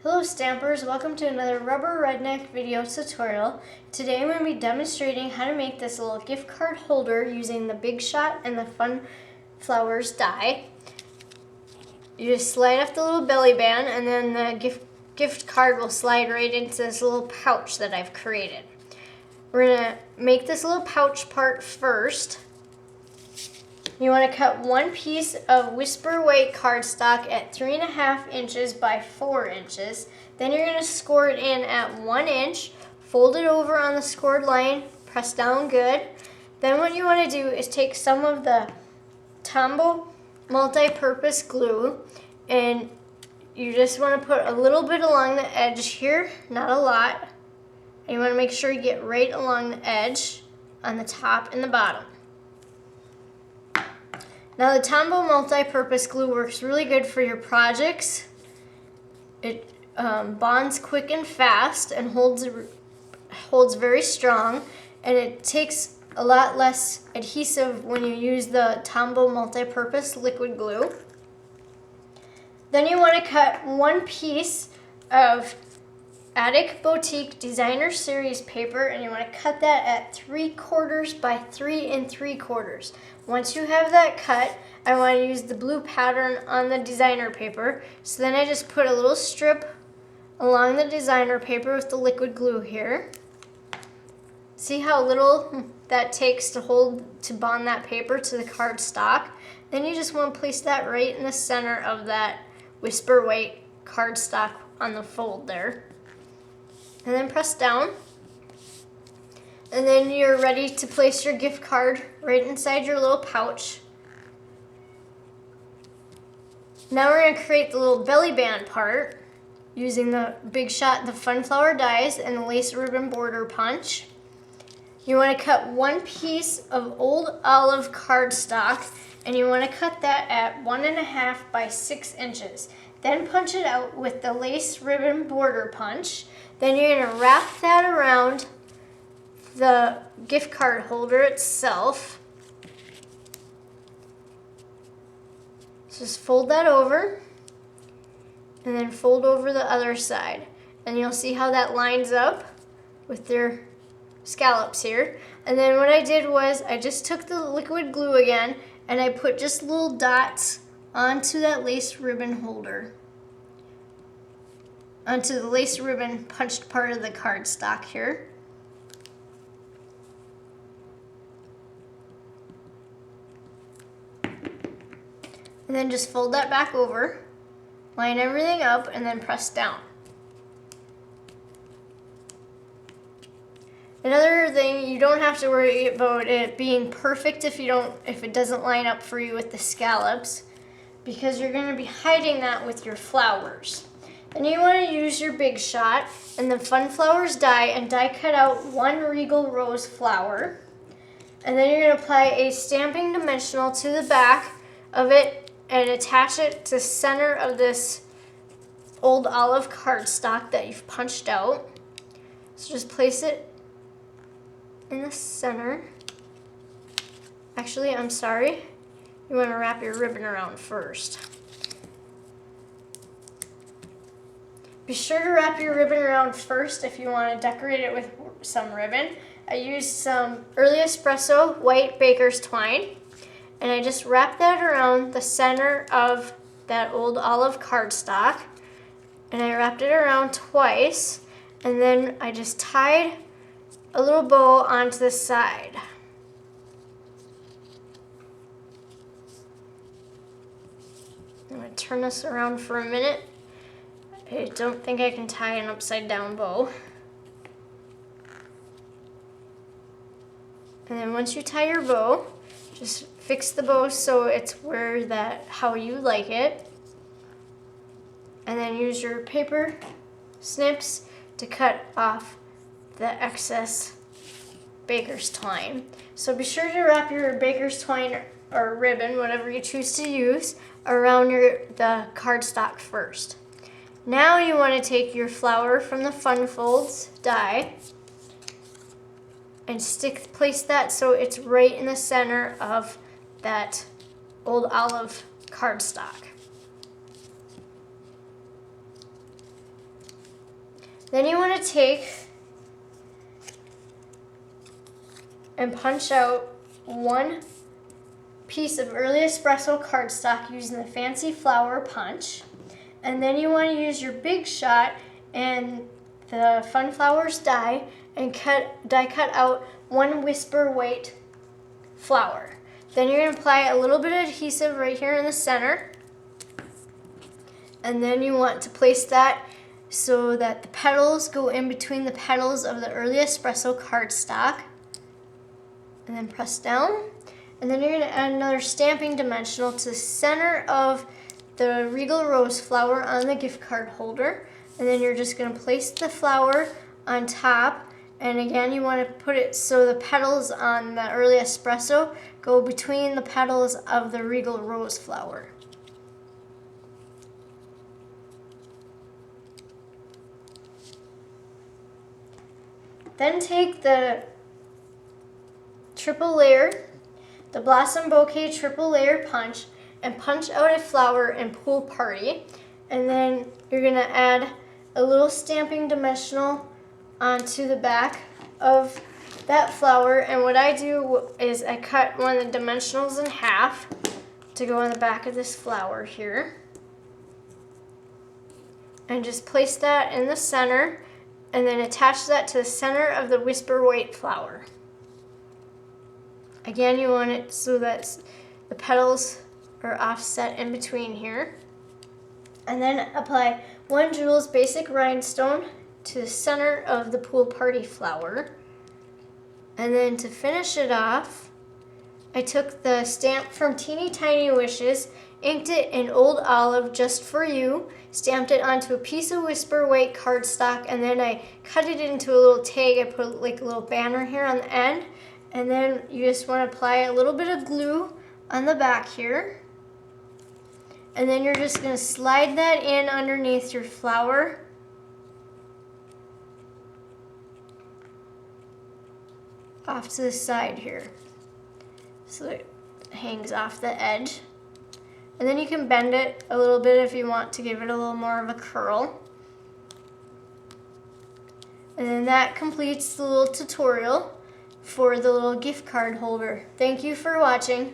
Hello Stampers, welcome to another rubber redneck video tutorial. Today I'm going to be demonstrating how to make this little gift card holder using the Big Shot and the Fun Flowers die. You just slide off the little belly band and then the gift card will slide right into this little pouch that I've created. We're going to make this little pouch part first. You want to cut one piece of Whisper White cardstock at 3.5 inches by 4 inches. Then you're going to score it in at 1 inch, fold it over on the scored line, press down good. Then what you want to do is take some of the Tombow multi-purpose glue and you just want to put a little bit along the edge here, not a lot. And you want to make sure you get right along the edge on the top and the bottom. Now the Tombow multi-purpose glue works really good for your projects. It bonds quick and fast and holds very strong, and it takes a lot less adhesive when you use the Tombow multi-purpose liquid glue. Then you want to cut one piece of Attic Boutique Designer Series paper, and you want to cut that at 3/4 by 3 3/4. Once you have that cut, I want to use the blue pattern on the designer paper. So then I just put a little strip along the designer paper with the liquid glue here. See how little that takes to bond that paper to the cardstock? Then you just want to place that right in the center of that Whisper White cardstock on the fold there. And then press down. And then you're ready to place your gift card right inside your little pouch. Now we're going to create the little belly band part using the Big Shot, the Fun Flower dies, and the lace ribbon border punch. You want to cut one piece of old olive cardstock, and you want to cut that at 1.5 by 6 inches. Then punch it out with the lace ribbon border punch. Then you're going to wrap that around the gift card holder itself. Just fold that over and then fold over the other side. And you'll see how that lines up with their scallops here. And then what I did was I just took the liquid glue again and I put just little dots onto that lace ribbon holder, onto the lace ribbon punched part of the cardstock here. And then just fold that back over, line everything up, and then press down. Another thing, you don't have to worry about it being perfect if it doesn't line up for you with the scallops, because you're going to be hiding that with your flowers. Then you want to use your Big Shot and the Fun Flowers die and die cut out one Regal Rose flower. And then you're going to apply a stamping dimensional to the back of it and attach it to the center of this old olive cardstock that you've punched out. So just place it in the center. Actually, I'm sorry. You want to wrap your ribbon around first. Be sure to wrap your ribbon around first if you want to decorate it with some ribbon. I used some Early Espresso white baker's twine, and I just wrapped that around the center of that old olive cardstock, and I wrapped it around twice, and then I just tied a little bow onto the side. I'm going to turn this around for a minute. I don't think I can tie an upside down bow. And then once you tie your bow, just fix the bow so it's how you like it. And then use your paper snips to cut off the excess baker's twine. So be sure to wrap your baker's twine or ribbon, whatever you choose to use, around the cardstock first. Now you want to take your flower from the Fun Folds die and place that so it's right in the center of that old olive cardstock. Then you want to take and punch out one piece of early espresso cardstock using the fancy flower punch. And then you want to use your big shot and the Fun Flowers die and die cut out one whisper white flower. Then you're going to apply a little bit of adhesive right here in the center. And then you want to place that so that the petals go in between the petals of the early espresso cardstock. And then press down. And then you're going to add another stamping dimensional to the center of the Regal Rose flower on the gift card holder. And then you're just going to place the flower on top. And again, you want to put it so the petals on the early espresso go between the petals of the Regal Rose flower. Then take the triple layer, the Blossom Bouquet triple layer punch, and punch out a flower in Pool Party. And then you're going to add a little stamping dimensional onto the back of that flower. And what I do is I cut one of the dimensionals in half to go on the back of this flower here. And just place that in the center and then attach that to the center of the Whisper White flower. Again, you want it so that the petals are offset in between here. And then apply 1 Jules Basic Rhinestone to the center of the Pool Party flower. And then to finish it off, I took the stamp from Teeny Tiny Wishes, inked it in Old Olive Just For You, stamped it onto a piece of Whisper White cardstock, and then I cut it into a little tag. I put like a little banner here on the end. And then you just want to apply a little bit of glue on the back here. And then you're just going to slide that in underneath your flower. Off to the side here. So it hangs off the edge. And then you can bend it a little bit if you want to give it a little more of a curl. And then that completes the little tutorial for the little gift card holder. Thank you for watching.